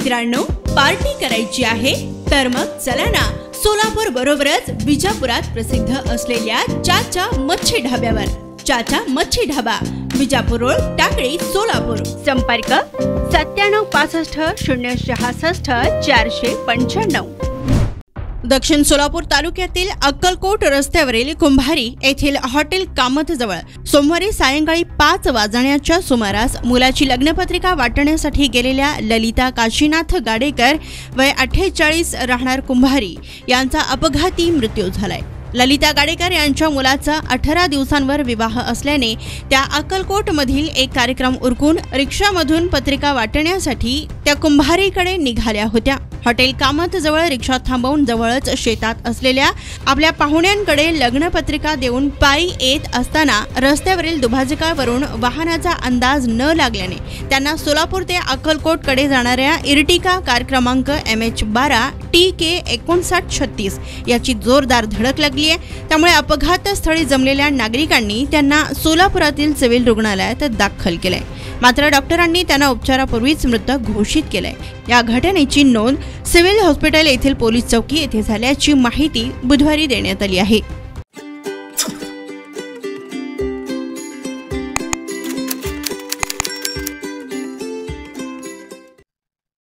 मित्रांनो, पार्टी करायची आहे तर मग चला ना, सोलापूर बरोबरच बिजापुरात प्रसिद्ध असलेल्या चाचा मच्छी ढाब्यावर। चाचा मच्छी ढाबा, बिजापूर रोड, टाकळी, सोलापूर। संपर्क 9765066495। दक्षिण सोलापूर तालुक्यातील अक्कलकोट रस्त्यावरील कुंभारी येथील हॉटेल कामत जवळ सोमवारी सायंकाळी 5 वाजण्याच्या सुमारास मुलाची लग्नपत्रिका वाटण्यासाठी गेलेल्या ललिता काशीनाथ गाडेकर वय 48 राहणार कुंभारी यांचा अपघाती मृत्यू झालाय। ललिता गाडेकर यांच्या मुलाचा 18 दिवसांवर विवाह असल्याने त्या अक्कलकोट मधील एक कार्यक्रम उरकून रिक्षामधून पत्रिका वाटण्यासाठी त्या कुंभारीकडे निघाल्या होत्या। हॉटेल कामत जवळ रिक्षा थांबवून जवळच शेतात असलेल्या आपल्या पाहुण्यांकडे लग्नपत्रिका देऊन पायी येत असताना रस्त्यावरील दुभाजकावरून वाहनाचा अंदाज न लागल्याने त्यांना सोलापूर ते अक्कलकोट कडे जाणाऱ्या इर्टिका कार क्रमांक MH12 TK 5936 याची जोरदार धडक लागली आहे। त्यामुळे अपघातस्थळी जमलेल्या नागरिकांनी त्यांना सोलापुरातील सिव्हिल रुग्णालयात दाखल केले, मात्र डॉक्टरांनी त्यांना उपचारापूर्वीच मृत घोषित केले। या घटनेची नोंद सिव्हिल हॉस्पिटल येथील पोलीस चौकी येथे झाल्याची माहिती बुधवारी देण्यात आली आहे।